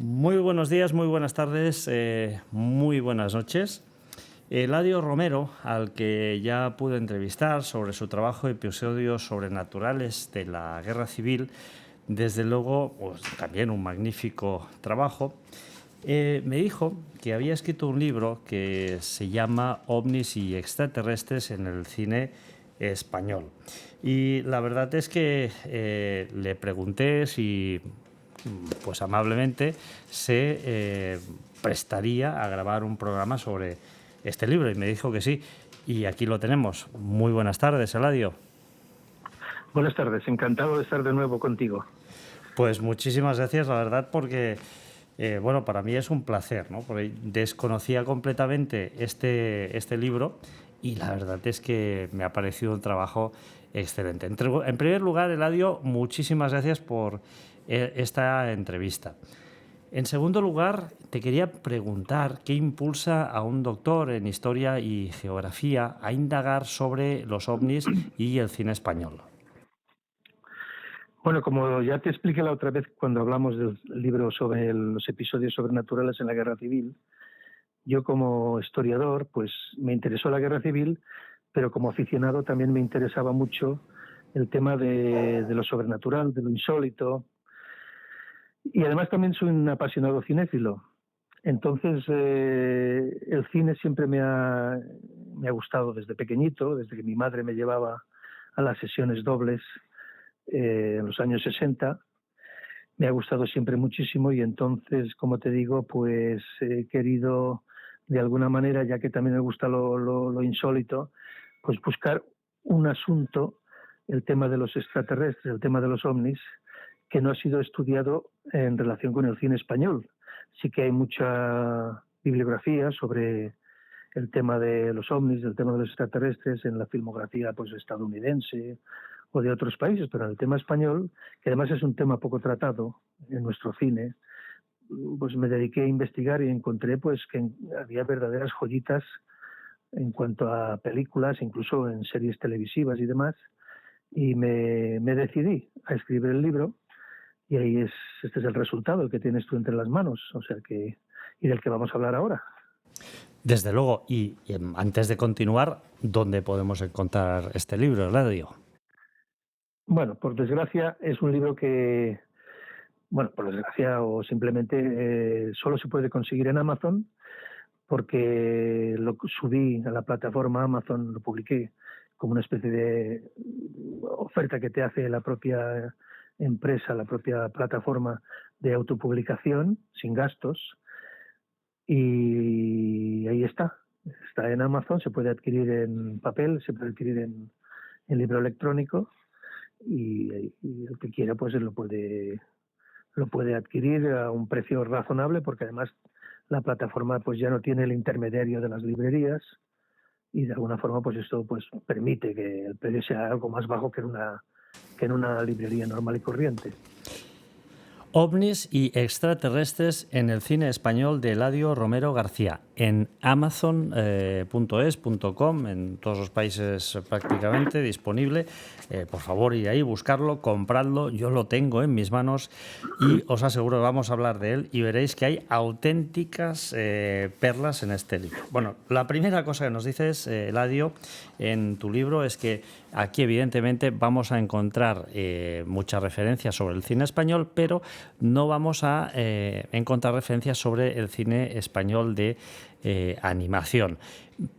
Muy buenos días, muy buenas tardes, muy buenas noches. Eladio Romero, al que ya pude entrevistar sobre su trabajo Episodios sobrenaturales de la Guerra Civil, desde luego, pues, también un magnífico trabajo, me dijo que había escrito un libro que se llama OVNIs y extraterrestres en el cine español. Y la verdad es que le pregunté si, pues amablemente, se prestaría a grabar un programa sobre este libro y me dijo que sí. Y aquí lo tenemos. Muy buenas tardes, Eladio. Buenas tardes, encantado de estar de nuevo contigo. Pues muchísimas gracias, la verdad, porque bueno, para mí es un placer, ¿no? Porque desconocía completamente este libro y la verdad es que me ha parecido un trabajo excelente. En primer lugar, Eladio, muchísimas gracias por esta entrevista. En segundo lugar, te quería preguntar qué impulsa a un doctor en historia y geografía a indagar sobre los ovnis y el cine español. Bueno, como ya te expliqué la otra vez cuando hablamos del libro sobre los episodios sobrenaturales en la Guerra Civil, yo como historiador pues me interesó la Guerra Civil, pero como aficionado también me interesaba mucho el tema de lo sobrenatural, de lo insólito, y además también soy un apasionado cinéfilo. Entonces, el cine siempre me ha gustado desde pequeñito, desde que mi madre me llevaba a las sesiones dobles en los años 60. Me ha gustado siempre muchísimo y entonces, como te digo, pues he querido de alguna manera, ya que también me gusta lo insólito, pues buscar un asunto, el tema de los extraterrestres, el tema de los ovnis, que no ha sido estudiado en relación con el cine español. Sí que hay mucha bibliografía sobre el tema de los ovnis, el tema de los extraterrestres en la filmografía pues estadounidense o de otros países, pero en el tema español, que además es un tema poco tratado en nuestro cine, pues me dediqué a investigar y encontré pues que había verdaderas joyitas en cuanto a películas, incluso en series televisivas y demás, y me decidí a escribir el libro y este es el resultado, el que tienes tú entre las manos, o sea que, y del que vamos a hablar ahora. Desde luego, y antes de continuar, ¿dónde podemos encontrar este libro, Eladio? Bueno, por desgracia es un libro que, bueno, por desgracia o simplemente solo se puede conseguir en Amazon porque lo subí a la plataforma Amazon, lo publiqué como una especie de oferta que te hace la propia empresa, la propia plataforma de autopublicación sin gastos y ahí está. Está en Amazon, se puede adquirir en papel, se puede adquirir en libro electrónico y el que quiera pues lo puede adquirir a un precio razonable porque además la plataforma pues ya no tiene el intermediario de las librerías y de alguna forma pues esto pues permite que el precio sea algo más bajo que en una librería normal y corriente. OVNIs y extraterrestres en el cine español de Eladio Romero García, en amazon.es.com, en todos los países prácticamente disponible. Por favor, ir ahí, buscarlo, compradlo, yo lo tengo en mis manos y os aseguro que vamos a hablar de él y veréis que hay auténticas perlas en este libro. Bueno, la primera cosa que nos dices, Eladio, en tu libro es que aquí evidentemente vamos a encontrar muchas referencias sobre el cine español, pero no vamos a encontrar referencias sobre el cine español de animación.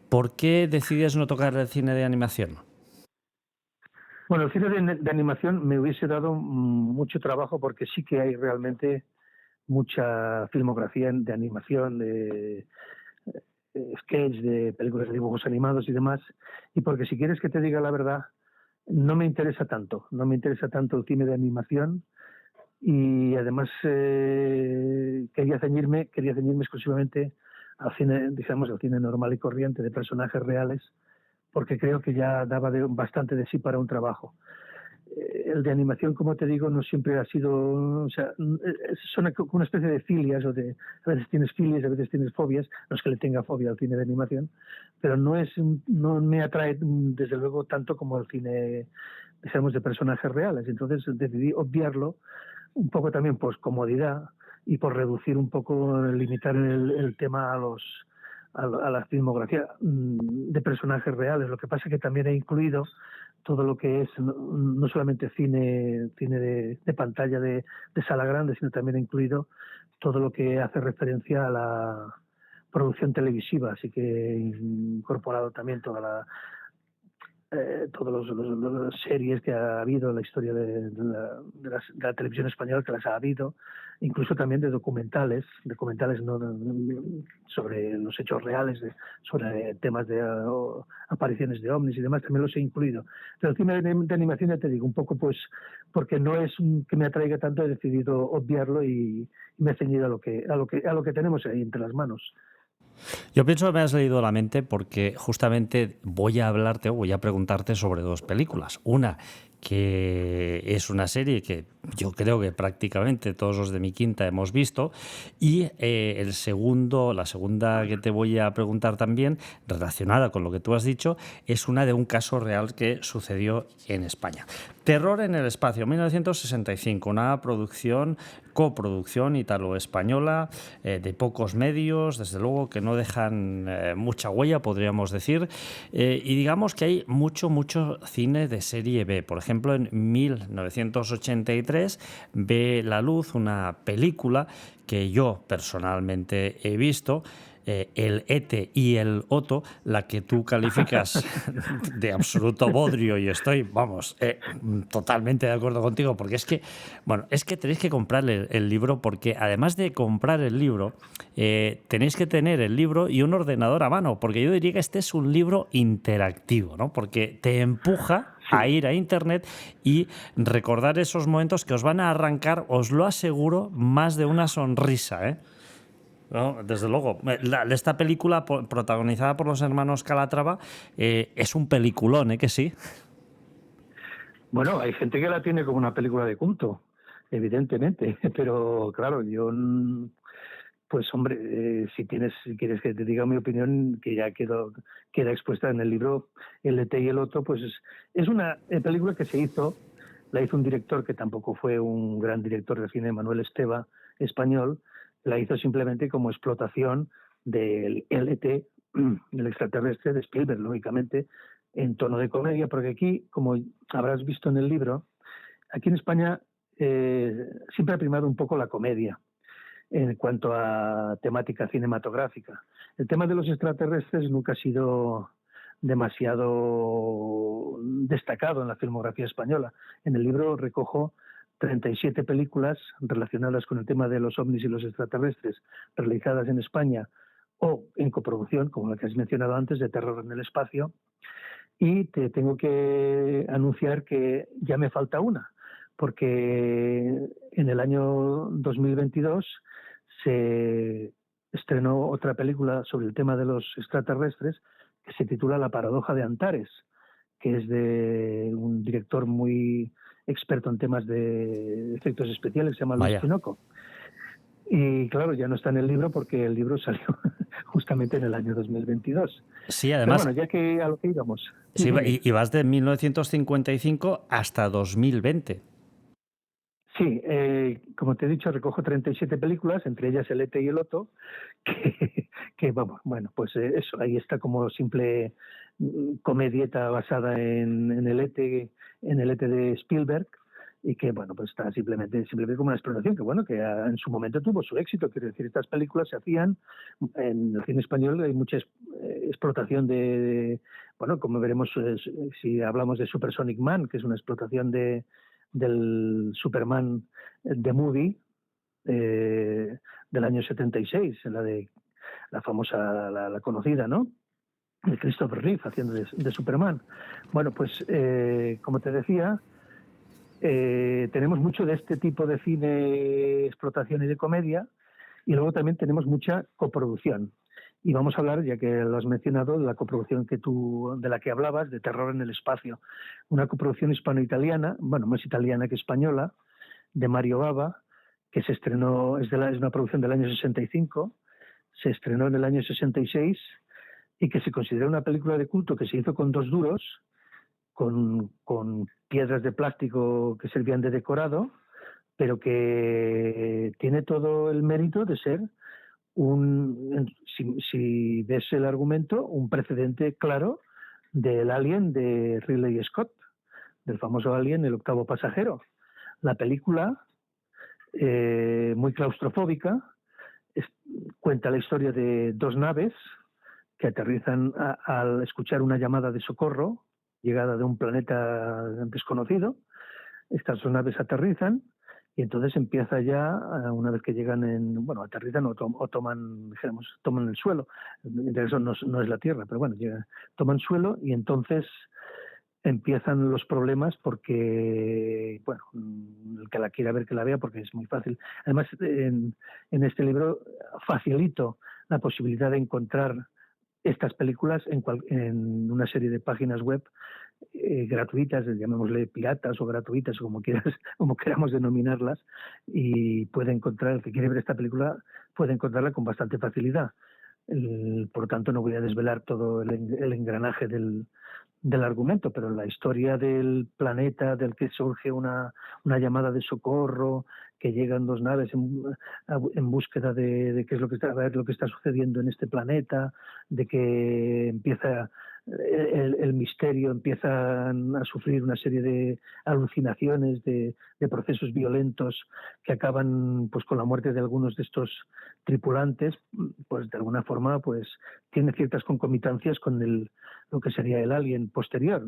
¿Por qué decides no tocar el cine de animación? Bueno, el cine de animación me hubiese dado mucho trabajo porque sí que hay realmente mucha filmografía de animación, de sketch, de películas de dibujos animados y demás, y porque si quieres que te diga la verdad, no me interesa tanto, no me interesa tanto el cine de animación y además quería ceñirme exclusivamente al cine, digamos, al cine normal y corriente de personajes reales, porque creo que ya daba bastante de sí para un trabajo. El de animación, como te digo, no siempre ha sido, o sea, son una especie de filias, a veces tienes filias, a veces tienes fobias, no es que le tenga fobia al cine de animación, pero no me atrae desde luego tanto como el cine, digamos, de personajes reales. Entonces decidí obviarlo, un poco también por comodidad, y por reducir un poco, limitar el tema a la filmografía de personajes reales. Lo que pasa es que también he incluido todo lo que es no solamente cine de pantalla de sala grande, sino también he incluido todo lo que hace referencia a la producción televisiva, así que he incorporado también todas las series que ha habido en la historia de la televisión española, que las ha habido, incluso también de documentales no sobre los hechos reales, sobre temas de apariciones de ovnis y demás, también los he incluido. Pero el cine de animación, ya te digo, un poco pues porque no es que me atraiga tanto, he decidido obviarlo y me he ceñido a lo que tenemos ahí entre las manos. Yo pienso que me has leído la mente porque justamente voy a hablarte o voy a preguntarte sobre dos películas. Una que es una serie que yo creo que prácticamente todos los de mi quinta hemos visto, y la segunda que te voy a preguntar también, relacionada con lo que tú has dicho, es una de un caso real que sucedió en España. Terror en el espacio, 1965, una coproducción italo-española, de pocos medios, desde luego que no dejan mucha huella, podríamos decir, y digamos que hay mucho cine de serie B. Por ejemplo, en 1983 ve la luz una película que yo personalmente he visto, el Ete y el Otto, la que tú calificas de absoluto bodrio, y estoy, vamos, totalmente de acuerdo contigo, porque es que tenéis que comprar el libro, porque además de comprar el libro, tenéis que tener el libro y un ordenador a mano, porque yo diría que este es un libro interactivo, ¿no? Porque te empuja a ir a internet y recordar esos momentos que os van a arrancar, os lo aseguro, más de una sonrisa, ¿eh? No, desde luego. Esta película, protagonizada por los hermanos Calatrava, es un peliculón, ¿eh? Que sí. Bueno, hay gente que la tiene como una película de culto, evidentemente, pero claro, yo, pues hombre, si quieres que te diga mi opinión, que ya queda expuesta en el libro El Ete y el Otto, pues es una película que la hizo un director que tampoco fue un gran director de cine, Manuel Esteva, español. La hizo simplemente como explotación del LT, el extraterrestre de Spielberg, lógicamente, en tono de comedia, porque aquí, como habrás visto en el libro, aquí en España siempre ha primado un poco la comedia en cuanto a temática cinematográfica. El tema de los extraterrestres nunca ha sido demasiado destacado en la filmografía española. En el libro recojo 37 películas relacionadas con el tema de los ovnis y los extraterrestres realizadas en España o en coproducción, como la que has mencionado antes, de Terror en el espacio, y te tengo que anunciar que ya me falta una, porque en el año 2022 se estrenó otra película sobre el tema de los extraterrestres que se titula La paradoja de Antares, que es de un director muy experto en temas de efectos especiales, se llama Luis Vaya. Tinoco. Y claro, ya no está en el libro porque el libro salió justamente en el año 2022. Sí, Pero además, bueno, ya que a lo que íbamos. sí, Dime. y vas de 1955 hasta 2020. Sí, como te he dicho, recojo 37 películas, entre ellas El Ete y el Otto, que vamos, bueno, pues eso, ahí está como simple comedieta basada en el Ete de Spielberg, y que, bueno, pues está simplemente como una exploración, que bueno, que en su momento tuvo su éxito. Quiero decir, estas películas se hacían, en el cine español hay mucha explotación bueno, como veremos si hablamos de Supersonic Man, que es una explotación del Superman de Movie del año 76, la famosa, la conocida, ¿no? De Christopher Reeve haciendo de Superman. Bueno, pues como te decía, tenemos mucho de este tipo de cine, explotación y de comedia, y luego también tenemos mucha coproducción. Y vamos a hablar, ya que lo has mencionado, de la coproducción de la que hablabas, de Terror en el espacio. Una coproducción hispano-italiana, bueno, más italiana que española, de Mario Bava, que se estrenó, es una producción del año 65, se estrenó en el año 66 y que se considera una película de culto que se hizo con 2 duros, con piedras de plástico que servían de decorado, pero que tiene todo el mérito de ser si ves el argumento, un precedente claro del Alien de Ridley Scott, del famoso Alien, el octavo pasajero. La película, muy claustrofóbica, es, cuenta la historia de dos naves que aterrizan al escuchar una llamada de socorro, llegada de un planeta desconocido. Estas dos naves aterrizan y entonces empieza ya, una vez que llegan aterrizan o toman, dijéramos, toman el suelo. Eso no es la Tierra, pero bueno, toman suelo y entonces empiezan los problemas porque, bueno, el que la quiera ver que la vea porque es muy fácil. Además, en este libro facilito la posibilidad de encontrar estas películas en una serie de páginas web gratuitas, llamémosle piratas o gratuitas, como queramos denominarlas, y puede encontrar, el que quiere ver esta película, puede encontrarla con bastante facilidad. Por lo tanto, no voy a desvelar todo el engranaje del argumento, pero la historia del planeta del que surge una llamada de socorro, que llegan dos naves en búsqueda de qué es lo que está, a ver lo que está sucediendo en este planeta, de que empieza el misterio, empiezan a sufrir una serie de alucinaciones, de procesos violentos que acaban pues con la muerte de algunos de estos tripulantes, pues de alguna forma pues tiene ciertas concomitancias con lo que sería el Alien posterior.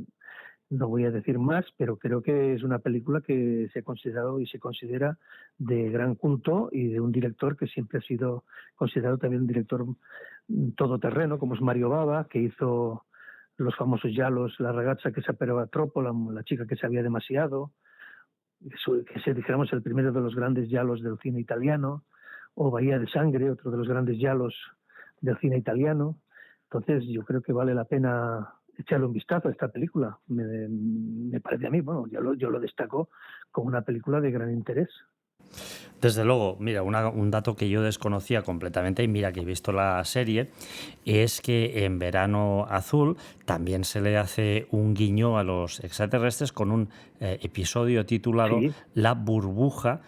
No voy a decir más, pero creo que es una película que se ha considerado y se considera de gran culto y de un director que siempre ha sido considerado también un director todoterreno, como es Mario Bava, que hizo los famosos Yalos, La ragazza que sapeva troppo, la chica que sabía demasiado, que se dijéramos el primero de los grandes Yalos del cine italiano, o Bahía de Sangre, otro de los grandes Yalos del cine italiano. Entonces yo creo que vale la pena echarle un vistazo a esta película. Me parece a mí, bueno, yo lo destaco como una película de gran interés. Desde luego, mira, un dato que yo desconocía completamente, y mira que he visto la serie, es que en Verano Azul también se le hace un guiño a los extraterrestres con un episodio titulado Sí, La burbuja,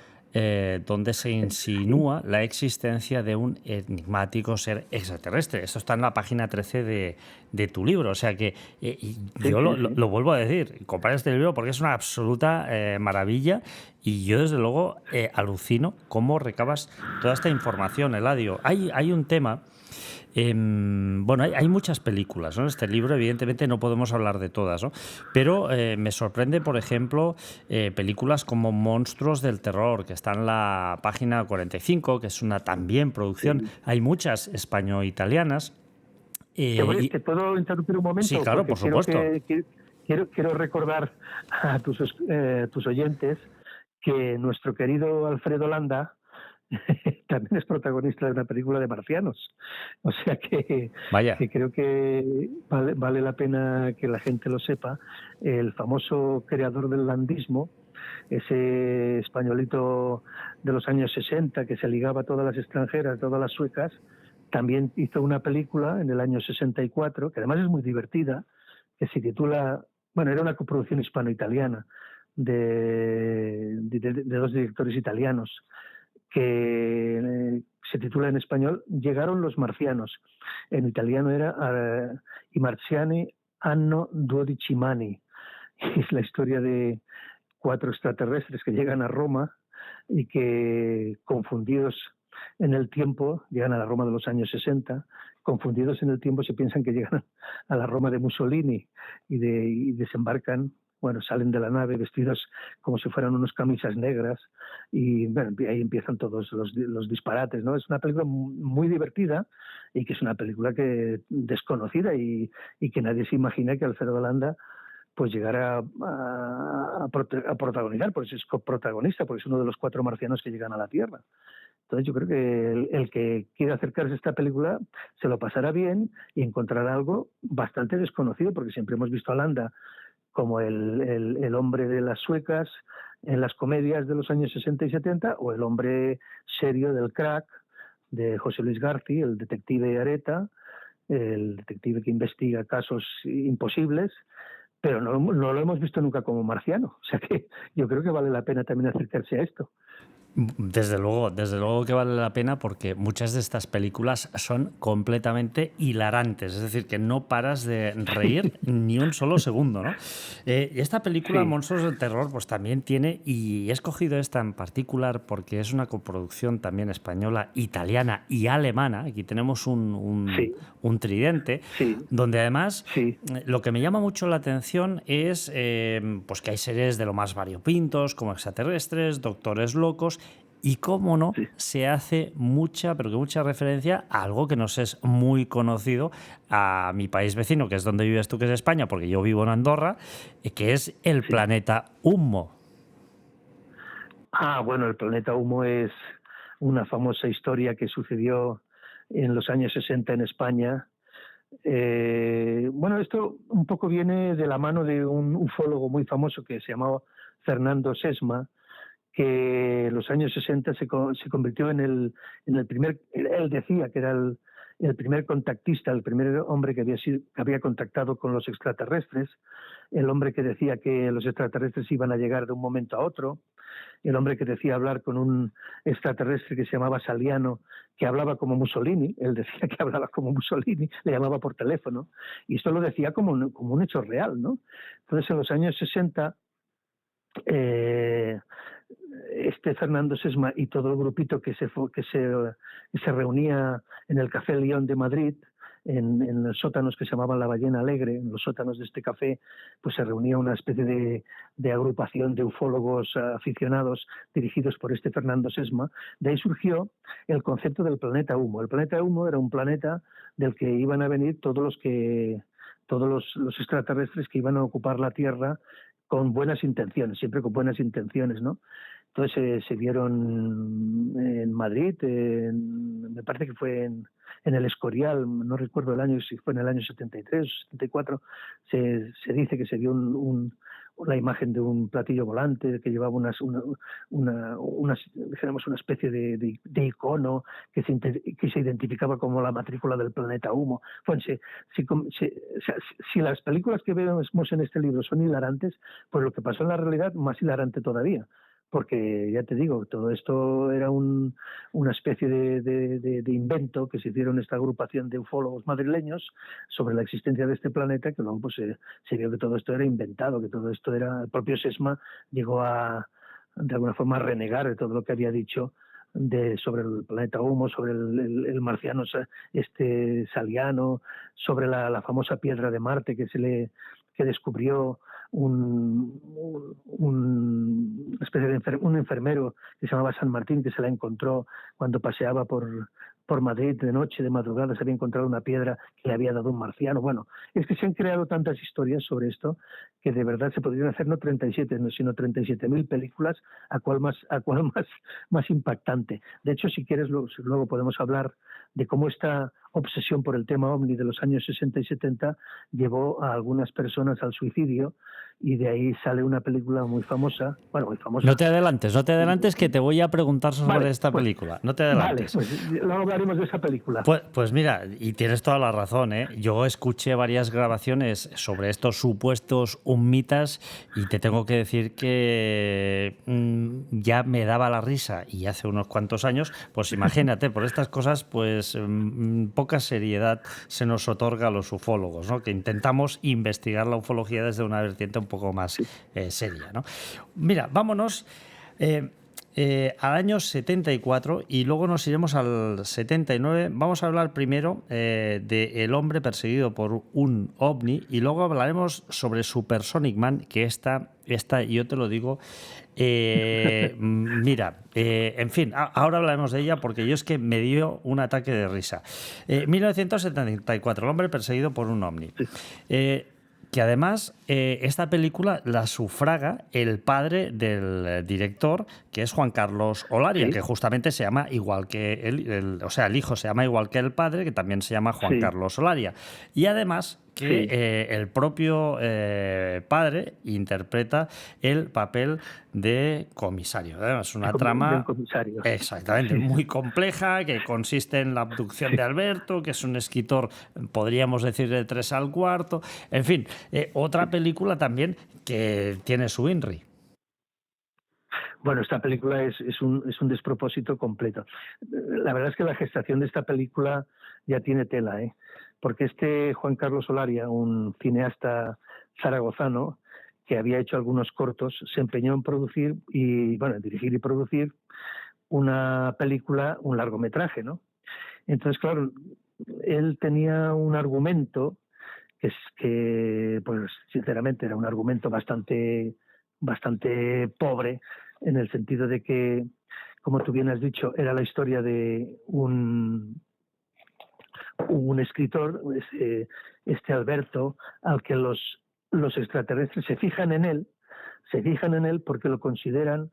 donde se sí, insinúa la existencia de un enigmático ser extraterrestre. Esto está en la página 13 de tu libro. O sea que y sí, yo sí, lo sí. vuelvo a decir, comprar este libro porque es una absoluta maravilla, y yo desde luego alucino cómo recabas toda esta información, Eladio. Hay un tema. Bueno, hay muchas películas, ¿no? En este libro, evidentemente, no podemos hablar de todas, ¿no? Pero me sorprende, por ejemplo, películas como Monstruos del Terror, que está en la página 45, que es una también producción. Sí. Hay muchas español-italianas. ¿Te puedo interrumpir un Sí, momento? claro, Porque por supuesto. quiero recordar a tus oyentes que nuestro querido Alfredo Landa también es protagonista de una película de marcianos. O sea Vaya. que creo que vale la pena que la gente lo sepa. El famoso creador del landismo, ese españolito de los años 60 que se ligaba a todas las extranjeras, todas las suecas, también hizo una película en el año 64, que además es muy divertida, que se titula, bueno, era una coproducción hispano-italiana de dos directores italianos, que se titula en español Llegaron los marcianos. En italiano era I marziani hanno 12 mani. Es la historia de 4 extraterrestres que llegan a Roma y que, confundidos en el tiempo, llegan a la Roma de los años 60, confundidos en el tiempo se piensan que llegan a la Roma de Mussolini y desembarcan, bueno, salen de la nave vestidos como si fueran unos camisas negras y bueno, ahí empiezan todos los disparates, ¿no? Es una película muy divertida y que es una película que desconocida y que nadie se imagina que Alfredo Landa pues llegar a protagonizar, porque es coprotagonista, porque es uno de los 4 marcianos que llegan a la Tierra. Entonces yo creo que el que quiera acercarse a esta película se lo pasará bien y encontrará algo bastante desconocido, porque siempre hemos visto a Landa como el hombre de las suecas en las comedias de los años 60 y 70, o el hombre serio del crack de José Luis García, el detective Areta, el detective que investiga casos imposibles, pero no lo hemos visto nunca como marciano. O sea que yo creo que vale la pena también acercarse a esto. Desde luego que vale la pena porque muchas de estas películas son completamente hilarantes, es decir, que no paras de reír ni un solo segundo, ¿no? Y esta película, Sí, Monstruos del Terror, pues también tiene, y he escogido esta en particular porque es una coproducción también española, italiana y alemana. Aquí tenemos sí, un tridente, sí, donde además sí, lo que me llama mucho la atención es pues que hay seres de lo más variopintos, como extraterrestres, doctores locos, y cómo no, sí. se hace mucha, pero que mucha referencia a algo que nos es muy conocido, a mi país vecino, que es donde vives tú, que es España, porque yo vivo en Andorra, que es el Sí. planeta Humo. Bueno, el planeta Humo es una famosa historia que sucedió en los años 60 en España. Bueno, esto un poco viene de la mano de un ufólogo muy famoso que se llamaba Fernando Sesma, que en los años 60 se convirtió en el primer, él decía que era el primer contactista, el primer hombre que había contactado con los extraterrestres, el hombre que decía que los extraterrestres iban a llegar de un momento a otro, el hombre que decía hablar con un extraterrestre que se llamaba Saliano, que hablaba como Mussolini, él decía que hablaba como Mussolini, le llamaba por teléfono, y esto lo decía como un hecho real, ¿no? Entonces, en los años 60, este Fernando Sesma y todo el grupito que se reunía en el Café León de Madrid, en los sótanos que se llamaban La Ballena Alegre, en los sótanos de este café, pues se reunía una especie de agrupación de ufólogos aficionados dirigidos por este Fernando Sesma. De ahí surgió el concepto del planeta Humo. El planeta Humo era un planeta del que iban a venir todos los extraterrestres que iban a ocupar la Tierra con buenas intenciones, siempre con buenas intenciones, ¿no? Entonces se vieron en Madrid, me parece que fue en el Escorial, no recuerdo el año, si fue en el año 73 o 74, se dice que se vio la imagen de un platillo volante que llevaba dijéramos, una especie de icono que se identificaba como la matrícula del planeta Humo. Bueno, si las películas que vemos en este libro son hilarantes, pues lo que pasó en la realidad más hilarante todavía, porque ya te digo, todo esto era una especie de invento que se hicieron esta agrupación de ufólogos madrileños sobre la existencia de este planeta, que luego pues se vio que todo esto era inventado, que todo esto era, el propio Sesma llegó de alguna forma a renegar de todo lo que había dicho sobre el planeta Humo, sobre el marciano Saliano, sobre la famosa piedra de Marte que descubrió una especie de un enfermero que se llamaba San Martín, que se la encontró cuando paseaba por Madrid de noche, de madrugada, se había encontrado una piedra que le había dado un marciano. Bueno, es que se han creado tantas historias sobre esto que de verdad se podrían hacer no 37, sino 37.000 películas, a cuál más impactante. De hecho, si quieres, luego podemos hablar de cómo esta obsesión por el tema ovni de los años 60 y 70 llevó a algunas personas al suicidio, y de ahí sale una película muy famosa, bueno, muy famosa. No te adelantes, que te voy a preguntar sobre esta película. No te adelantes. Pues luego hablaremos de esa película. Pues mira, y tienes toda la razón, ¿eh? Yo escuché varias grabaciones sobre estos supuestos humitas y te tengo que decir que ya me daba la risa, y hace unos cuantos años, pues imagínate, por estas cosas, pues poca seriedad se nos otorga a los ufólogos, ¿no? Que intentamos investigar la ufología desde una vertiente un poco más seria, ¿no? Mira, vámonos al año 74 y luego nos iremos al 79. Vamos a hablar primero de El hombre perseguido por un ovni, y luego hablaremos sobre Supersonic Man, que esta yo te lo digo, mira, en fin, ahora hablaremos de ella porque yo es que me dio un ataque de risa. 1974, El hombre perseguido por un ovni. Que además esta película la sufraga el padre del director, que es Juan Carlos Olaria, que justamente se llama igual que o sea, el hijo se llama igual que el padre, que también se llama Juan Carlos Olaria. Y además que Sí. el propio padre interpreta el papel de comisario. Es una De un trama comisario, sí. exactamente Sí, sí. muy compleja que consiste en la abducción Sí. de Alberto, que es un escritor, podríamos decir, de 3 al cuarto. En fin, otra película también que tiene su INRI. Bueno, esta película es un despropósito completo. La verdad es que la gestación de esta película ya tiene tela, ¿eh? Porque este Juan Carlos Olaria, un cineasta zaragozano que había hecho algunos cortos, se empeñó en producir y, bueno, en dirigir y producir una película, un largometraje, ¿no? Entonces, claro, él tenía un argumento que pues sinceramente era un argumento bastante pobre, en el sentido de que, como tú bien has dicho, era la historia de un escritor, este Alberto, al que los extraterrestres se fijan en él porque lo consideran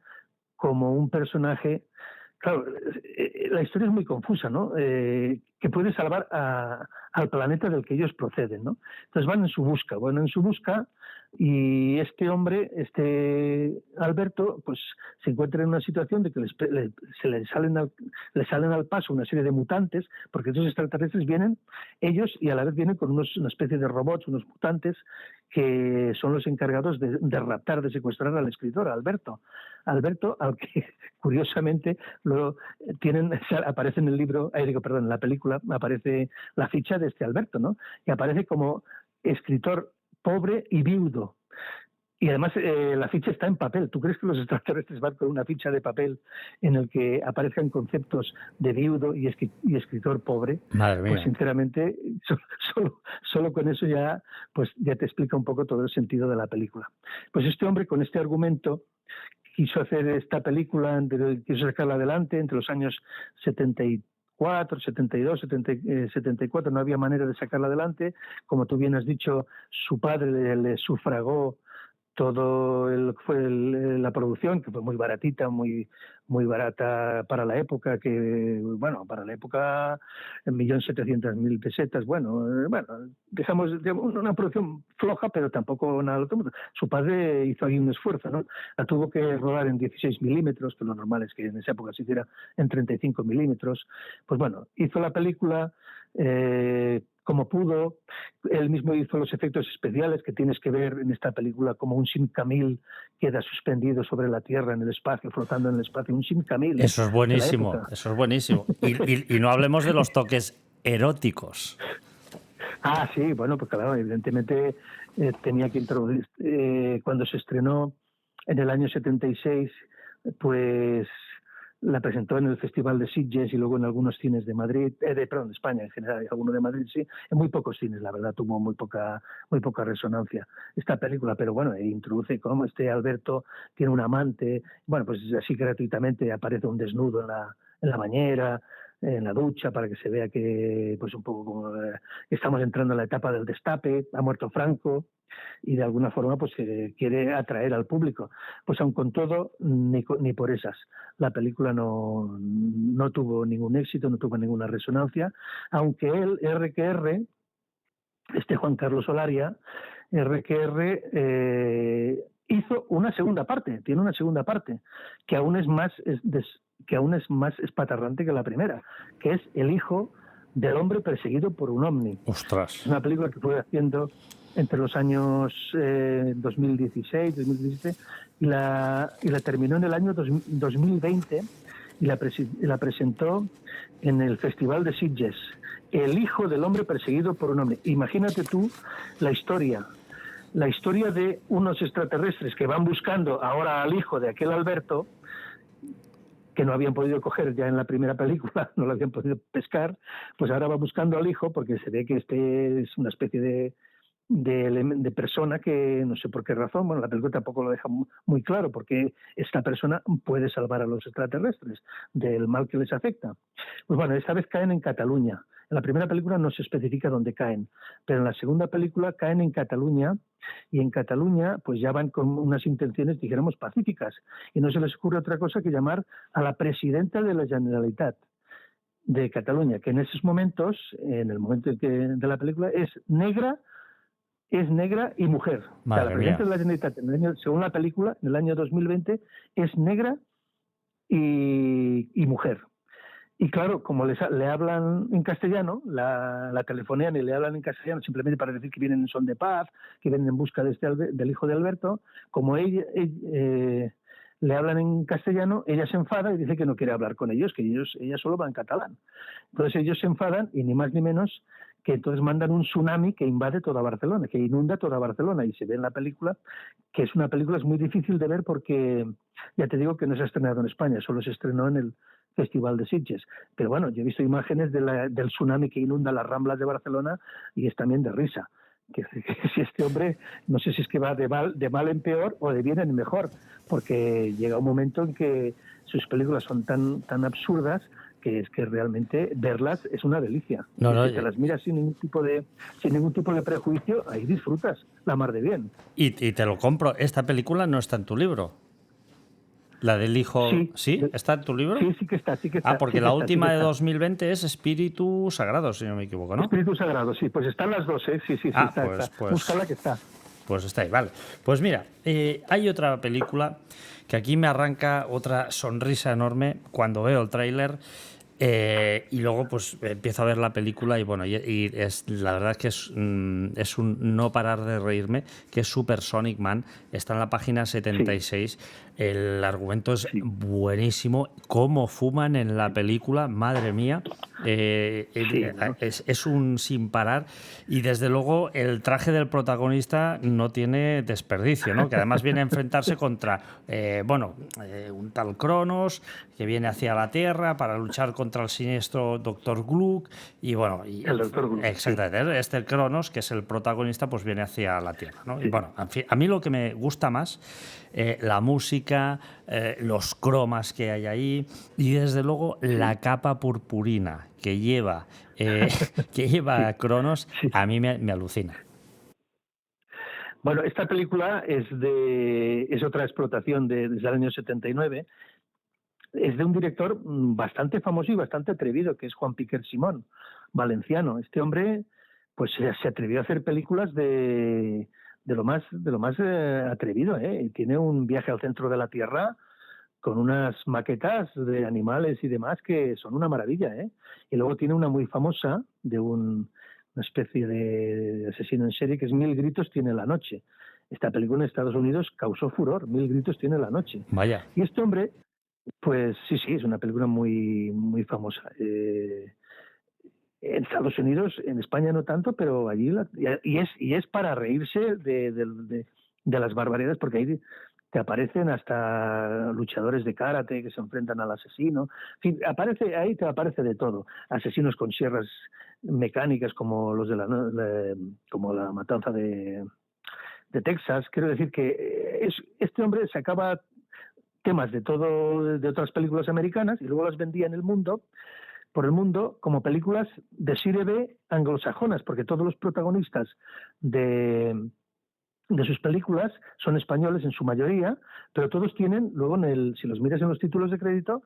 como un personaje. Claro, la historia es muy confusa, ¿no? Que puede salvar al planeta del que ellos proceden, ¿no? Entonces van en su busca y este hombre, este Alberto, pues se encuentra en una situación de que le salen al paso una serie de mutantes, porque esos extraterrestres vienen, ellos, y a la vez vienen con una especie de robots, unos mutantes, que son los encargados de raptar, de secuestrar al escritor, a Alberto. Alberto, al que curiosamente aparece en el libro, perdón, en la película aparece la ficha de este Alberto, ¿no? Y aparece como escritor pobre y viudo. Y además la ficha está en papel. ¿Tú crees que los extraterrestres van con una ficha de papel en el que aparezcan conceptos de viudo y escritor pobre? Madre Pues mía. sinceramente, solo con eso pues ya te explica un poco todo el sentido de la película. Pues este hombre con este argumento quiso hacer esta película, quiso sacarla adelante entre los años 74, 72, 74, no había manera de sacarla adelante. Como tú bien has dicho, su padre le sufragó la producción, que fue muy baratita, muy barata para la época, para la época 1.700.000 pesetas, dejamos una producción floja, pero tampoco nada. Su padre hizo ahí un esfuerzo, ¿no? La tuvo que rodar en 16 milímetros, que lo normal es que en esa época se hiciera en 35 milímetros. Pues bueno, hizo la película como pudo. Él mismo hizo los efectos especiales que tienes que ver en esta película, como un Simcamil queda suspendido sobre la Tierra en el espacio, flotando en el espacio. Un Simcamil, Eso es de la buenísimo, época. eso es buenísimo. Y no hablemos de los toques eróticos. Ah, sí, bueno, pues claro, evidentemente tenía que introducir, cuando se estrenó en el año 76, pues la presentó en el Festival de Sitges y luego en algunos cines de Madrid, perdón, de España en general, y alguno de Madrid sí, en muy pocos cines, la verdad, tuvo muy poca resonancia esta película, pero bueno, introduce cómo este Alberto tiene un amante, bueno, pues así gratuitamente aparece un desnudo en la bañera, en la ducha, para que se vea que, pues un poco como estamos entrando en la etapa del destape, ha muerto Franco, y de alguna forma pues quiere atraer al público. Pues aun con todo, ni por esas. La película no tuvo ningún éxito, no tuvo ninguna resonancia, aunque él, RQR, este Juan Carlos Olaria, RQR, hizo una segunda parte, tiene una segunda parte, que aún es más espatarrante que la primera, que es El hijo del hombre perseguido por un ovni. Es Ostras. una película que fue haciendo entre los años 2016, 2017 y la terminó en el año 2020 y la presentó en el Festival de Sitges. El hijo del hombre perseguido por un hombre. Imagínate tú la historia de unos extraterrestres que van buscando ahora al hijo de aquel Alberto, que no habían podido coger ya en la primera película, no lo habían podido pescar, pues ahora va buscando al hijo porque se ve que este es una especie de persona que no sé por qué razón, bueno, la película tampoco lo deja muy claro, porque esta persona puede salvar a los extraterrestres del mal que les afecta. Pues bueno, esta vez caen en Cataluña. En la primera película no se especifica dónde caen, pero en la segunda película caen en Cataluña, y en Cataluña pues ya van con unas intenciones, dijéramos, pacíficas, y no se les ocurre otra cosa que llamar a la presidenta de la Generalitat de Cataluña, que en esos momentos, en el momento de la película, es negra es negra y mujer. O sea, la presidenta de la Generalitat, según la película, en el año 2020, es negra y mujer. Y claro, como le hablan en castellano, la telefonean y le hablan en castellano simplemente para decir que vienen en son de paz, que vienen en busca del hijo de Alberto, como le hablan en castellano, ella se enfada y dice que no quiere hablar con ellos, que ella solo va en catalán. Entonces ellos se enfadan y ni más ni menos que entonces mandan un tsunami que invade toda Barcelona, que inunda toda Barcelona, y se ve en la película, que es una película es muy difícil de ver porque, ya te digo que no se ha estrenado en España, solo se estrenó en el Festival de Sitges. Pero bueno, yo he visto imágenes del tsunami que inunda las Ramblas de Barcelona y es también de risa. Que si este hombre, no sé si es que va de mal en peor o de bien en mejor, porque llega un momento en que sus películas son tan absurdas que es que realmente verlas es una delicia. No, si te las miras sin ningún tipo de prejuicio, ahí disfrutas la mar de bien. Y te lo compro. Esta película no está en tu libro. La del hijo, ¿sí? ¿Está en tu libro? Sí que está. Porque sí la que última de está. 2020 es Espíritu Sagrado, si no me equivoco, ¿no? Espíritu Sagrado, sí. Pues están las dos, ¿eh? Sí, está. Búscala que está. Pues está ahí, vale. Pues mira, hay otra película que aquí me arranca otra sonrisa enorme cuando veo el tráiler. Y luego pues empiezo a ver la película y bueno, y es, la verdad es que es un no parar de reírme, que es Super Sonic Man, está en la página 76, el argumento es buenísimo, cómo fuman en la película, madre mía, es un sin parar y desde luego el traje del protagonista no tiene desperdicio, ¿no? Que además viene a enfrentarse contra un tal Cronos que viene hacia la Tierra para luchar contra el siniestro Dr. Gluck y bueno, el Dr. Gluck, exactamente, este Cronos, que es el protagonista, pues viene hacia la Tierra, ¿no? Y bueno, en fin, a mí lo que me gusta más, la música, los cromas que hay ahí y desde luego la capa purpurina que lleva a Cronos, a mí me alucina. Bueno, esta película es otra explotación desde el año 79. Es de un director bastante famoso y bastante atrevido, que es Juan Piquer Simón, valenciano. Este hombre pues se atrevió a hacer películas de lo más atrevido, ¿eh? Tiene un viaje al centro de la Tierra con unas maquetas de animales y demás que son una maravilla, ¿eh? Y luego tiene una muy famosa de una especie de asesino en serie que es Mil gritos tiene la noche. Esta película en Estados Unidos causó furor, Mil gritos tiene la noche. Vaya. Y este hombre, pues sí, es una película muy famosa. En Estados Unidos, en España no tanto, pero allí y es para reírse de las barbaridades, porque ahí te aparecen hasta luchadores de karate que se enfrentan al asesino. En fin, te aparece de todo. Asesinos con sierras mecánicas como los como la matanza de Texas. Quiero decir que este hombre sacaba temas de otras películas americanas y luego las vendía por el mundo como películas de serie B anglosajonas, porque todos los protagonistas de sus películas son españoles en su mayoría, pero todos tienen, luego si los miras en los títulos de crédito,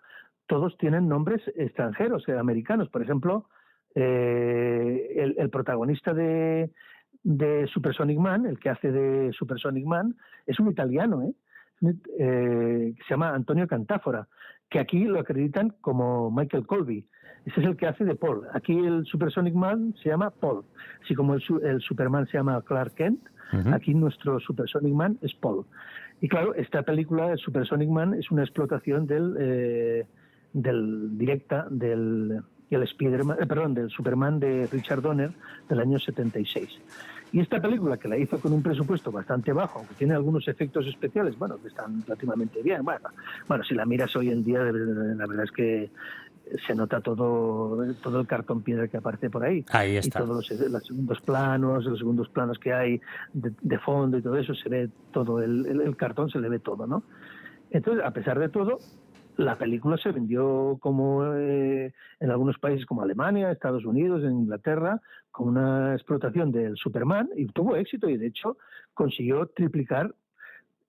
todos tienen nombres extranjeros, americanos. Por ejemplo, el protagonista de Supersonic Man, el que hace de Supersonic Man, es un italiano, que se llama Antonio Cantáfora, que aquí lo acreditan como Michael Colby. Ese es el que hace de Paul. Aquí el Supersonic Man se llama Paul. Así como el Superman se llama Clark Kent, aquí nuestro Supersonic Man es Paul. Y claro, esta película, el Supersonic Man, es una explotación del Superman de Richard Donner del año 76. Y esta película, que la hizo con un presupuesto bastante bajo, aunque tiene algunos efectos especiales, bueno, que están relativamente bien. Bueno, si la miras hoy en día, la verdad es que se nota todo el cartón piedra que aparece por ahí. Ahí está. Y todos los segundos planos que hay de fondo y todo eso, se ve todo, el cartón se le ve todo, ¿no? Entonces, a pesar de todo, la película se vendió como en algunos países como Alemania, Estados Unidos, en Inglaterra, con una explotación del Superman, y tuvo éxito, y de hecho consiguió triplicar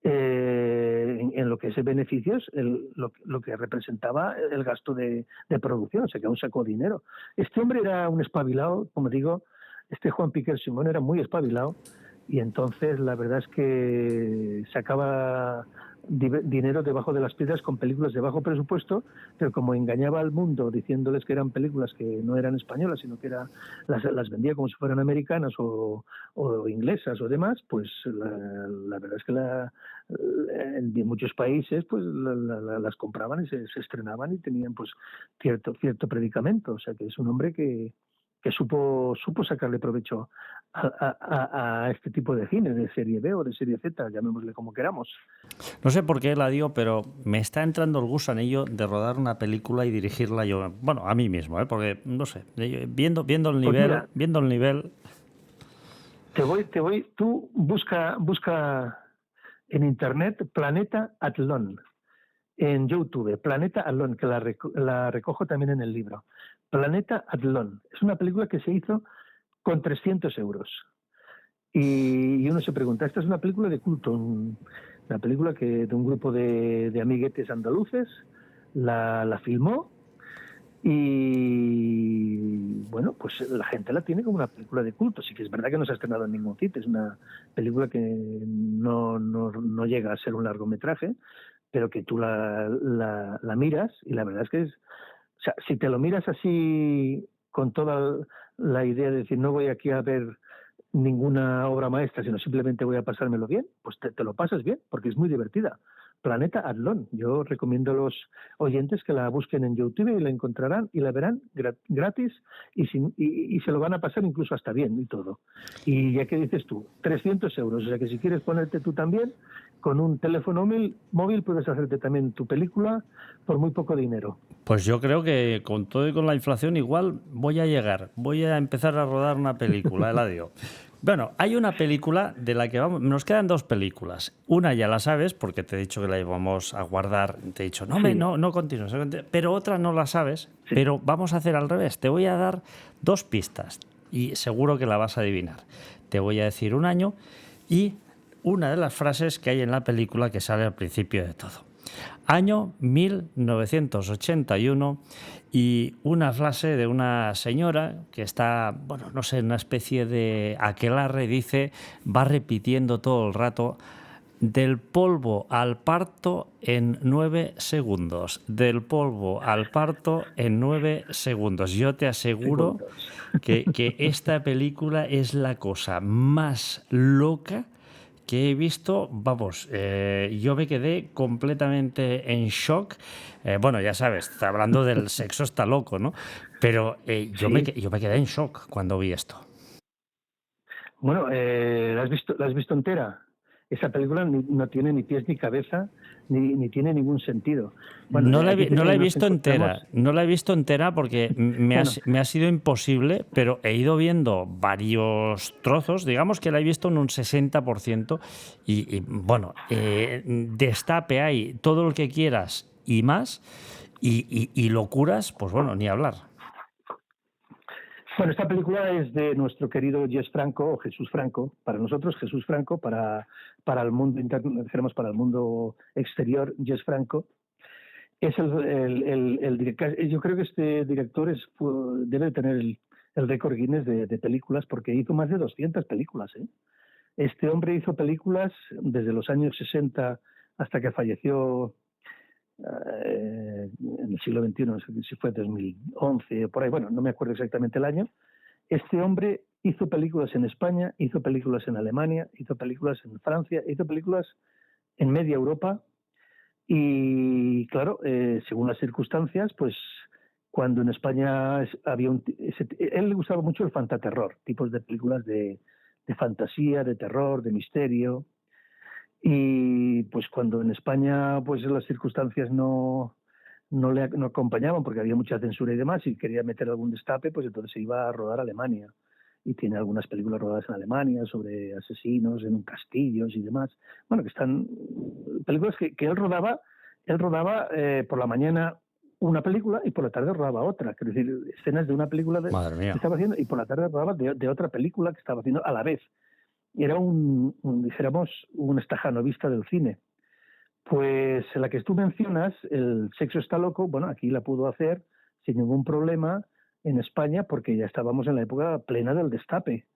en lo que es beneficios lo que representaba el gasto de producción, o sea que aún sacó dinero. Este hombre era un espabilado, como digo, este Juan Piquer Simón era muy espabilado, y entonces la verdad es que sacaba dinero debajo de las piedras con películas de bajo presupuesto, pero como engañaba al mundo diciéndoles que eran películas que no eran españolas, sino que las vendía como si fueran americanas o inglesas o demás, pues la verdad es que en muchos países pues las compraban y se estrenaban y tenían pues cierto predicamento. O sea que es un hombre que supo sacarle provecho a este tipo de cine, de serie B o de serie Z, llamémosle como queramos. No sé por qué la dio, pero me está entrando el gusanillo de rodar una película y dirigirla yo. Bueno, a mí mismo, porque no sé, viendo el Pues nivel, mira, viendo el nivel. tú busca en internet Planeta Atlón, en YouTube, Planeta Atlón, que la recojo también en el libro. Planeta Atlón. Es una película que se hizo con 300 euros. Y uno se pregunta, esta es una película de culto, una película de un grupo de amiguetes andaluces la filmó y bueno, pues la gente la tiene como una película de culto. Sí que es verdad que no se ha estrenado en ningún sitio, es una película que no llega a ser un largometraje, pero que tú la miras y la verdad es que o sea, si te lo miras así con toda la idea de decir no voy aquí a ver ninguna obra maestra, sino simplemente voy a pasármelo bien, pues te lo pasas bien, porque es muy divertida. Planeta Atlón. Yo recomiendo a los oyentes que la busquen en YouTube y la encontrarán y la verán gratis y se lo van a pasar incluso hasta bien y todo. Y ya que dices tú, 300 euros, o sea que si quieres ponerte tú también, con un teléfono móvil puedes hacerte también tu película por muy poco dinero. Pues yo creo que con todo y con la inflación igual voy a empezar a rodar una película, Eladio. Bueno, hay una película de la que vamos, nos quedan dos películas. Una ya la sabes porque te he dicho que la íbamos a guardar, te he dicho, Sí, no continúes, pero otra no la sabes, sí. pero vamos a hacer al revés. Te voy a dar dos pistas y seguro que la vas a adivinar. Te voy a decir un año y una de las frases que hay en la película que sale al principio de todo. Año 1981 y una frase de una señora que está, bueno, no sé, en una especie de aquelarre, dice, va repitiendo todo el rato, del polvo al parto en 9 segundos. Del polvo al parto en 9 segundos. Yo te aseguro Segundos. que esta película es la cosa más loca que he visto, vamos, yo me quedé completamente en shock. Bueno, ya sabes, está hablando del sexo está loco, ¿no? Pero Sí. yo me quedé en shock cuando vi esto. Bueno, ¿la has visto entera? Esa película no tiene ni pies ni cabeza, ni tiene ningún sentido. Bueno, aquí No la he nos visto encontramos, entera, no la he visto entera porque bueno, me ha sido imposible, pero he ido viendo varios trozos, digamos que la he visto en un 60% y bueno, destape hay todo lo que quieras y más y locuras, pues bueno, ni hablar. bueno, esta película es de nuestro querido Jess Franco, o Jesús Franco, para nosotros Jesús Franco, para el mundo interno, dijéramos para el mundo exterior, Jess Franco. Es el director, yo creo que este director debe tener el récord Guinness de películas porque hizo más de 200 películas, ¿eh? Este hombre hizo películas desde los años 60 hasta que falleció en el siglo XXI, no sé si fue 2011, por ahí, bueno, no me acuerdo exactamente el año. Este hombre hizo películas en España, hizo películas en Alemania, hizo películas en Francia, hizo películas en media Europa y, claro, según las circunstancias, pues cuando en España había él le gustaba mucho el fantaterror, tipos de películas de fantasía, de terror, de misterio. Y pues cuando en España pues las circunstancias no acompañaban porque había mucha censura y demás y quería meter algún destape, pues entonces se iba a rodar a Alemania. Y tiene algunas películas rodadas en Alemania sobre asesinos en castillos y demás. Bueno, que están películas que él rodaba por la mañana una película y por la tarde rodaba otra. Quiero decir, escenas de una película Madre que mía. estaba haciendo y por la tarde rodaba de otra película que estaba haciendo a la vez. Era dijéramos, un estajanovista del cine. Pues la que tú mencionas, El sexo está loco, bueno, aquí la pudo hacer sin ningún problema en España porque ya estábamos en la época plena del destape.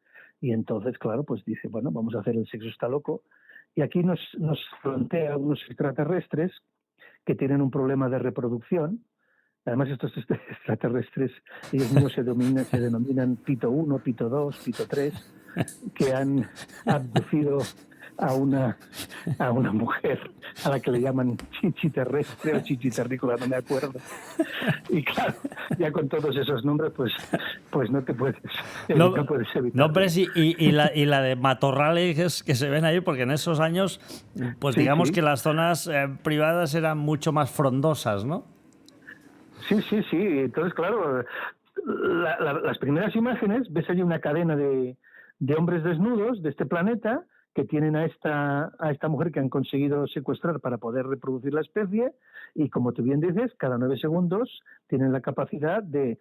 Y entonces, claro, pues dice, bueno, vamos a hacer El sexo está loco. Y aquí nos plantea unos extraterrestres que tienen un problema de reproducción. Además, estos extraterrestres, ellos mismos se denominan Pito 1, Pito 2, Pito 3, que han abducido a una mujer a la que le llaman chichi terrestre o chichi terrícola, no me acuerdo. Y claro, ya con todos esos nombres, pues no te puedes, no puedes evitar. Nombres y la de matorrales que se ven ahí, porque en esos años, pues Sí, digamos sí. que las zonas privadas eran mucho más frondosas, ¿no? Sí. Entonces, claro, las primeras imágenes, ves allí una cadena de hombres desnudos de este planeta que tienen a esta mujer que han conseguido secuestrar para poder reproducir la especie, y como tú bien dices, cada 9 segundos tienen la capacidad del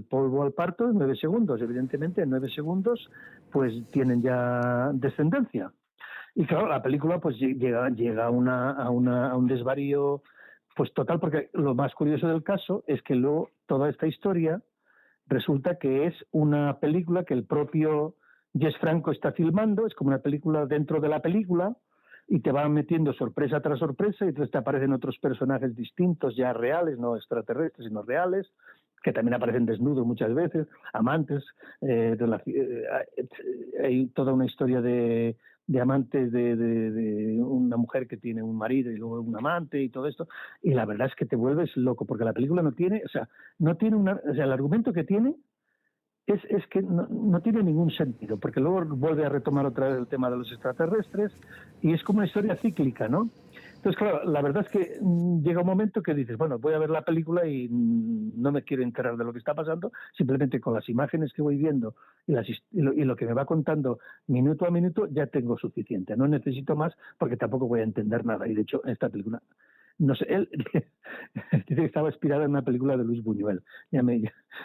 polvo al parto en 9 segundos. Evidentemente, en 9 segundos pues tienen ya descendencia. Y claro, la película pues llega a un desvarío pues total, porque lo más curioso del caso es que luego toda esta historia resulta que es una película que el propio Jess Franco está filmando, es como una película dentro de la película, y te van metiendo sorpresa tras sorpresa, y entonces te aparecen otros personajes distintos, ya reales, no extraterrestres, sino reales, que también aparecen desnudos muchas veces, amantes, hay toda una historia de amantes de una mujer que tiene un marido y luego un amante y todo esto, y la verdad es que te vuelves loco, porque la película no tiene, el argumento que tiene es que no tiene ningún sentido, porque luego vuelve a retomar otra vez el tema de los extraterrestres, y es como una historia cíclica, ¿no? Entonces, claro, la verdad es que llega un momento que dices, bueno, voy a ver la película y no me quiero enterar de lo que está pasando, simplemente con las imágenes que voy viendo y lo que me va contando minuto a minuto ya tengo suficiente, no necesito más porque tampoco voy a entender nada. Y de hecho, en esta película, no sé, él dice que estaba inspirado en una película de Luis Buñuel.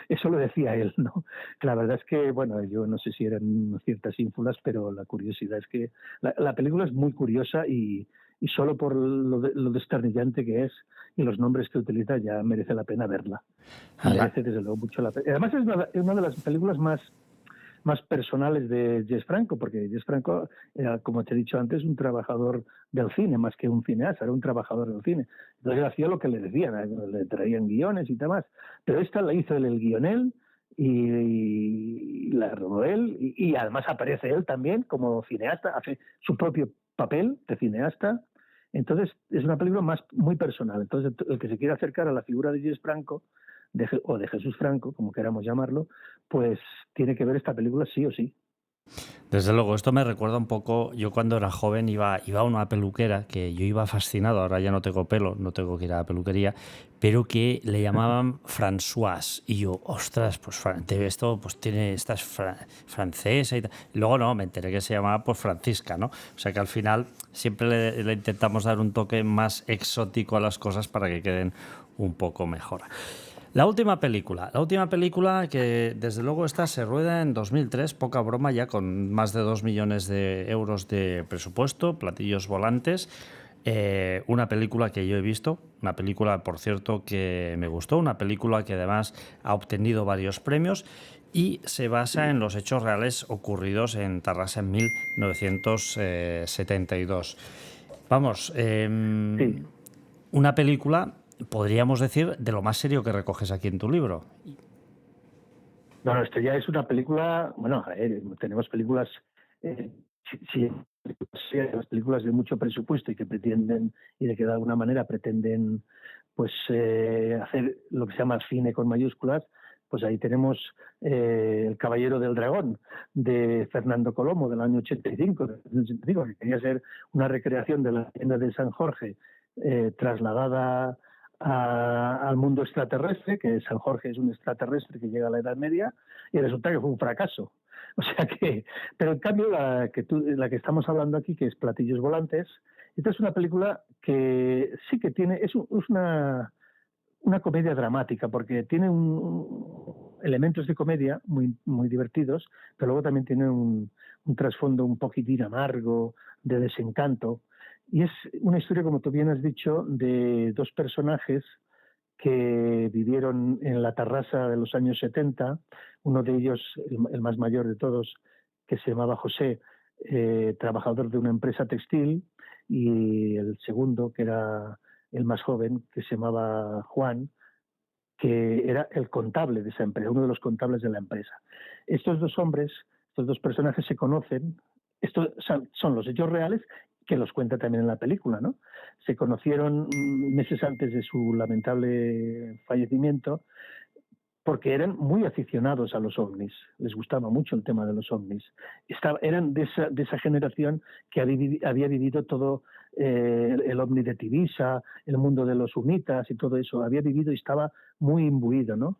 Eso lo decía él, ¿no? Que la verdad es que, bueno, yo no sé si eran ciertas ínfulas, pero la curiosidad es que la película es muy curiosa, y solo por lo desternillante que es y los nombres que utiliza ya merece la pena verla. Merece desde luego mucho la pena. Además es una de las películas más personales de Jess Franco, porque Jess Franco era, como te he dicho antes, un trabajador del cine, más que un cineasta, era un trabajador del cine. Entonces él hacía lo que le decían, le traían guiones y demás. Pero esta la hizo el guion él, y la rodó él, y además aparece él también como cineasta, hace su propio papel de cineasta. Entonces es una película muy personal. Entonces el que se quiera acercar a la figura de Jess Franco, o de Jesús Franco, como queramos llamarlo, pues tiene que ver esta película sí o sí. Desde luego, esto me recuerda un poco, yo cuando era joven iba a una peluquera, que yo iba fascinado, ahora ya no tengo pelo, no tengo que ir a la peluquería, pero que le llamaban Françoise, y yo, ostras, pues esto pues tiene, esta es francesa y tal. Y luego no, me enteré que se llamaba pues Francisca, ¿no? O sea que al final siempre le intentamos dar un toque más exótico a las cosas para que queden un poco mejor. La última película que desde luego esta se rueda en 2003, poca broma, ya con más de 2 millones de euros de presupuesto, platillos volantes. Una película que yo he visto, una película, por cierto, que me gustó, una película que además ha obtenido varios premios y se basa en los hechos reales ocurridos en Tarrasa en 1972. Vamos, Sí. una película, podríamos decir, de lo más serio que recoges aquí en tu libro. No, esto ya es una película, bueno, tenemos películas, sí, las películas de mucho presupuesto y que pretenden, y de que de alguna manera pretenden, pues, hacer lo que se llama cine con mayúsculas. Pues ahí tenemos El Caballero del Dragón, de Fernando Colomo, del año 85, que quería ser una recreación de la leyenda de San Jorge, trasladada al mundo extraterrestre, que San Jorge es un extraterrestre que llega a la Edad Media, y resulta que fue un fracaso. O sea que, pero en cambio la que estamos hablando aquí, que es Platillos Volantes, esta es una película que sí que tiene, es una comedia dramática, porque tiene elementos de comedia muy divertidos, pero luego también tiene un trasfondo un poquitín amargo, de desencanto. Y es una historia, como tú bien has dicho, de dos personajes que vivieron en la Tarrasa de los años 70. Uno de ellos, el más mayor de todos, que se llamaba José, trabajador de una empresa textil, y el segundo, que era el más joven, que se llamaba Juan, que era el contable de esa empresa, uno de los contables de la empresa. Estos dos hombres, estos dos personajes se conocen, estos son los hechos reales que los cuenta también en la película, ¿no? Se conocieron meses antes de su lamentable fallecimiento porque eran muy aficionados a los ovnis, les gustaba mucho el tema de los ovnis. Eran de esa generación que había vivido todo el ovni de Tivisa, el mundo de los humitas y todo eso, había vivido y estaba muy imbuido, ¿no?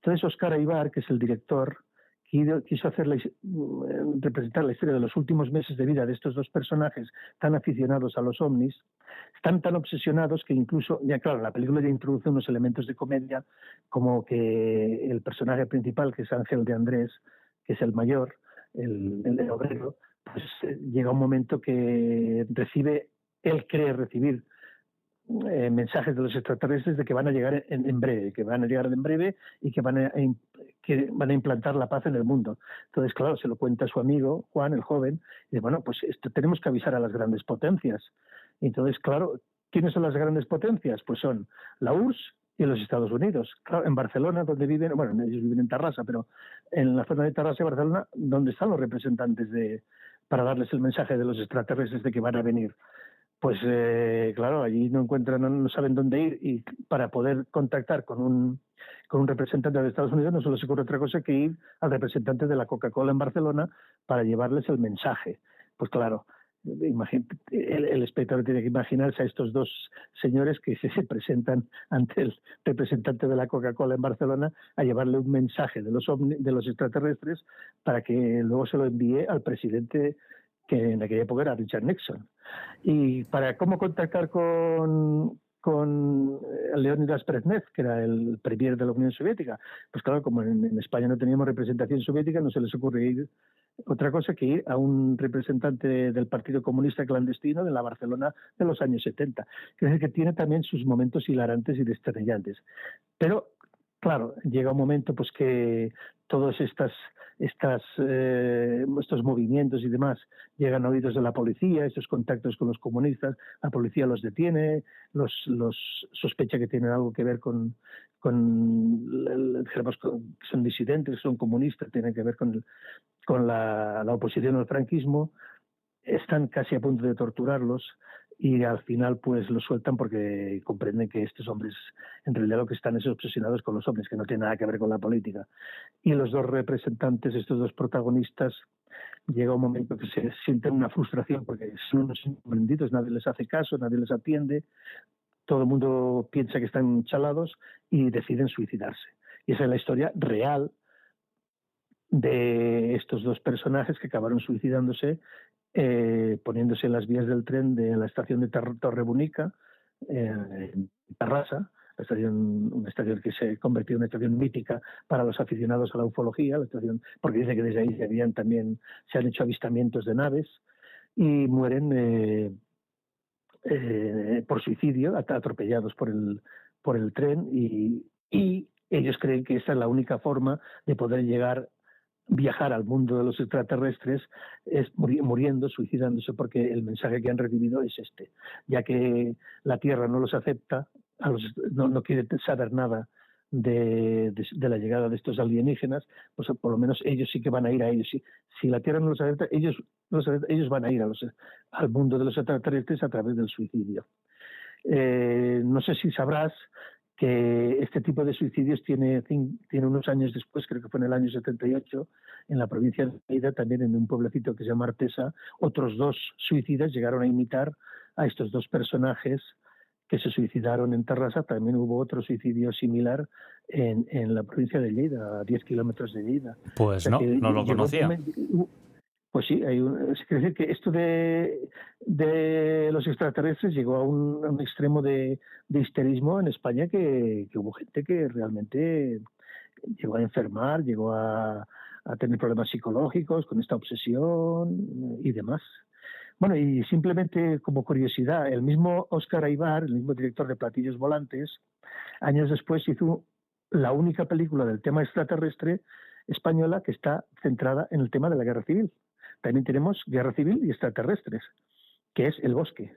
Entonces Óscar Aybar, que es el director, quiso representar la historia de los últimos meses de vida de estos dos personajes tan aficionados a los ovnis, están tan obsesionados que incluso, ya claro, la película ya introduce unos elementos de comedia, como que el personaje principal, que es Ángel de Andrés, que es el mayor, el obrero, pues llega un momento que él cree recibir mensajes de los extraterrestres de que van a llegar en breve, que van a llegar en breve y que van a implantar la paz en el mundo. Entonces, claro, se lo cuenta a su amigo, Juan, el joven, y dice, bueno, pues esto tenemos que avisar a las grandes potencias. Y entonces, claro, ¿quiénes son las grandes potencias? Pues son la URSS y los Estados Unidos. Claro, en Barcelona, donde viven, bueno, ellos viven en Tarrasa, pero en la zona de Tarrasa y Barcelona, ¿dónde están los representantes para darles el mensaje de los extraterrestres de que van a venir? Pues claro, allí no saben dónde ir, y para poder contactar con un representante de Estados Unidos no solo se ocurre otra cosa que ir al representante de la Coca-Cola en Barcelona para llevarles el mensaje. Pues claro, el espectador tiene que imaginarse a estos dos señores que se presentan ante el representante de la Coca-Cola en Barcelona a llevarle un mensaje de los extraterrestres para que luego se lo envíe al presidente, que en aquella época era Richard Nixon. Y para cómo contactar con Leónidas Brezhnev, que era el premier de la Unión Soviética, pues claro, como en España no teníamos representación soviética, no se les ocurre ir otra cosa que ir a un representante del Partido Comunista clandestino de la Barcelona de los años 70, que tiene también sus momentos hilarantes y desternillantes. Pero claro, llega un momento pues que todos estos movimientos y demás llegan a oídos de la policía, estos contactos con los comunistas, la policía los detiene, los sospecha que tienen algo que ver con son disidentes, son comunistas, tienen que ver con la oposición al franquismo. Están casi a punto de torturarlos y al final pues los sueltan porque comprenden que estos hombres en realidad lo que están es obsesionados con los hombres, que no tiene nada que ver con la política. Y los dos representantes, estos dos protagonistas, llega un momento que se sienten una frustración porque son unos incomprendidos, nadie les hace caso, nadie les atiende, todo el mundo piensa que están chalados y deciden suicidarse. Y esa es la historia real de estos dos personajes que acabaron suicidándose, poniéndose en las vías del tren de la estación de Torrebúnica, en Tarrasa, una estación que se convirtió en una estación mítica para los aficionados a la ufología, la estación, porque dice que desde ahí se han hecho avistamientos de naves, y mueren por suicidio, atropellados por el tren, y ellos creen que esa es la única forma de poder viajar al mundo de los extraterrestres, es muriendo, suicidándose, porque el mensaje que han recibido es este, ya que la Tierra no los acepta, no quiere saber nada de la llegada de estos alienígenas, pues por lo menos ellos sí que van a ir a ellos. Si la Tierra no los acepta, ellos van a ir al mundo de los extraterrestres a través del suicidio. No sé si sabrás que este tipo de suicidios tiene unos años después, creo que fue en el año 78, en la provincia de Lleida, también en un pueblecito que se llama Artesa, otros dos suicidas llegaron a imitar a estos dos personajes que se suicidaron en Tarrasa. También hubo otro suicidio similar en la provincia de Lleida, a 10 kilómetros de Lleida. Pues no lo conocía. Pues sí, se quiere decir que esto de los extraterrestres llegó a un extremo de histerismo en España, que hubo gente que realmente llegó a enfermar, llegó a tener problemas psicológicos con esta obsesión y demás. Bueno, y simplemente como curiosidad, el mismo Óscar Aybar, el mismo director de Platillos Volantes, años después hizo la única película del tema extraterrestre española que está centrada en el tema de la guerra civil. También tenemos Guerra Civil y Extraterrestres, que es El Bosque,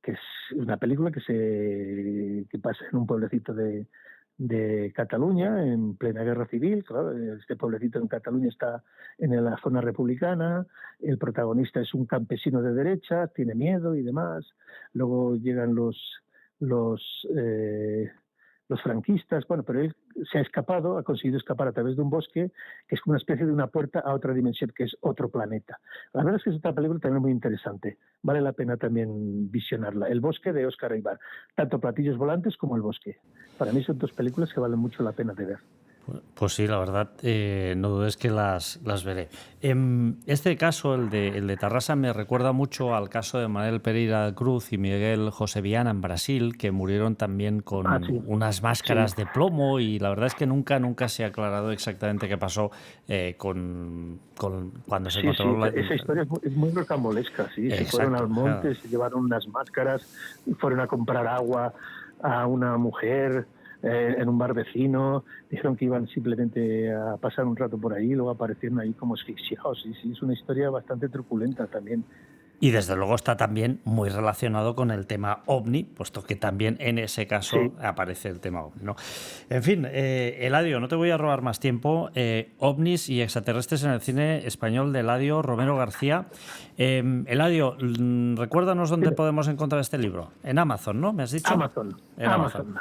que es una película que pasa en un pueblecito de Cataluña en plena guerra civil. Claro, este pueblecito en Cataluña está en la zona republicana, el protagonista es un campesino de derecha, tiene miedo y demás. Luego llegan los, eh, los franquistas, bueno, pero él se ha escapado, ha conseguido escapar a través de un bosque, que es como una especie de una puerta a otra dimensión, que es otro planeta. La verdad es que es otra película también muy interesante, vale la pena también visionarla. El Bosque, de Óscar Aybar, tanto Platillos Volantes como El Bosque. Para mí son dos películas que valen mucho la pena de ver. Pues sí, la verdad, no dudes que las veré. Este caso, el de Tarrasa, me recuerda mucho al caso de Manuel Pereira Cruz y Miguel José Viana en Brasil, que murieron también con Sí, unas máscaras de plomo, y la verdad es que nunca se ha aclarado exactamente qué pasó cuando se encontró esa historia es muy rocambolesca, sí. Se fueron al monte, se llevaron unas máscaras, fueron a comprar agua a una mujer en un bar vecino, dijeron que iban simplemente a pasar un rato por ahí, luego aparecieron ahí como asfixiados. Sí, es una historia bastante truculenta también. Y desde luego está también muy relacionado con el tema OVNI, puesto que también en ese caso aparece el tema OVNI, ¿no? En fin, Eladio, no te voy a robar más tiempo. OVNIs y extraterrestres en el cine español de Eladio Romero García. Eladio, recuérdanos dónde podemos encontrar este libro. En Amazon, ¿no? ¿Me has dicho? Amazon. En Amazon.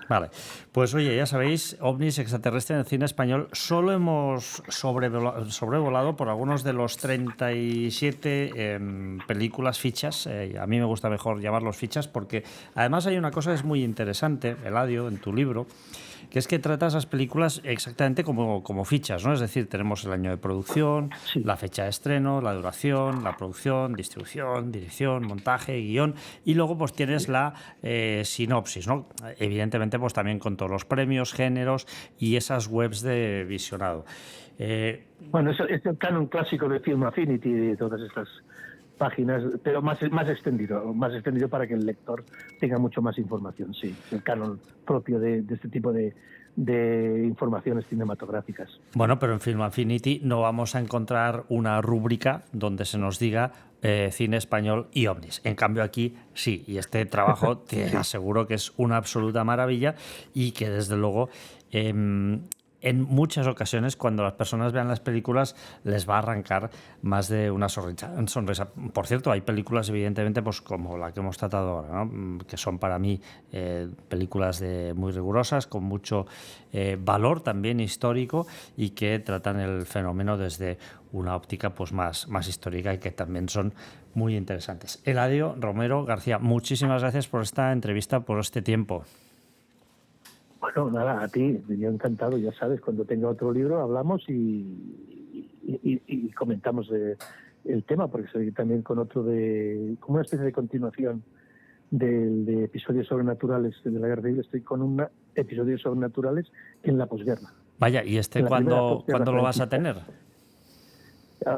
Vale, pues oye, ya sabéis, OVNIs extraterrestres en el cine español, solo hemos sobrevolado por algunos de los 37 películas fichas. A mí me gusta mejor llamarlos fichas porque además hay una cosa que es muy interesante, Eladio, en tu libro, que es que trata esas películas exactamente como fichas, ¿no? Es decir, tenemos el año de producción, la fecha de estreno, la duración, la producción, distribución, dirección, montaje, guión, y luego pues tienes la sinopsis, ¿no? Evidentemente pues también con todos los premios, géneros y esas webs de visionado. Bueno, es el canon clásico de Film Affinity y de todas estas páginas, pero más extendido para que el lector tenga mucho más información, sí. El canon propio de este tipo de informaciones cinematográficas. Bueno, pero en Film Affinity no vamos a encontrar una rúbrica donde se nos diga cine español y ovnis. En cambio aquí sí, y este trabajo te aseguro que es una absoluta maravilla y que desde luego en muchas ocasiones cuando las personas vean las películas les va a arrancar más de una sonrisa. Por cierto, hay películas evidentemente pues como la que hemos tratado ahora, ¿no? Que son para mí películas muy rigurosas, con mucho valor también histórico y que tratan el fenómeno desde una óptica pues más histórica y que también son muy interesantes. Eladio Romero García, muchísimas gracias por esta entrevista, por este tiempo. Bueno, nada, a ti, yo encantado, ya sabes, cuando tenga otro libro hablamos y comentamos el tema, porque estoy también con otro como una especie de continuación de episodios sobrenaturales de la Guerra Civil, estoy con un episodio sobrenaturales en la posguerra. Vaya, ¿y este cuándo lo vas a tener?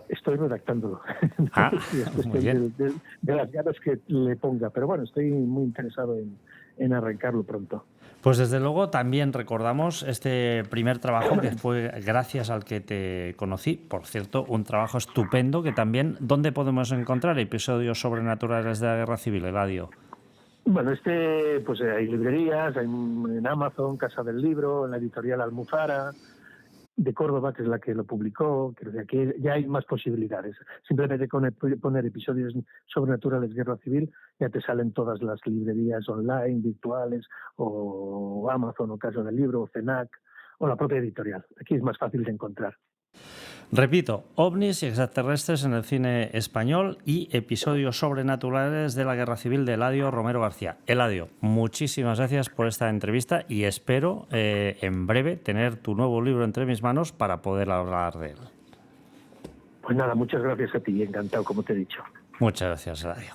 Estoy redactándolo. Muy bien. De las ganas que le ponga, pero bueno, estoy muy interesado en arrancarlo pronto. Pues desde luego también recordamos este primer trabajo que fue gracias al que te conocí. Por cierto, un trabajo estupendo que también, ¿dónde podemos encontrar episodios sobrenaturales de la Guerra Civil, Eladio? Bueno, pues hay librerías, hay en Amazon, Casa del Libro, en la editorial Almuzara de Córdoba, que es la que lo publicó. Creo que aquí ya hay más posibilidades. Simplemente con poner episodios sobrenaturales Guerra Civil ya te salen todas las librerías online, virtuales, o Amazon, o Casa del Libro, o CENAC, o la propia editorial. Aquí es más fácil de encontrar. Repito, ovnis y extraterrestres en el cine español y episodios sobrenaturales de la Guerra Civil de Eladio Romero García. Eladio, muchísimas gracias por esta entrevista y espero en breve tener tu nuevo libro entre mis manos para poder hablar de él. Pues nada, muchas gracias a ti, encantado, como te he dicho. Muchas gracias, Eladio.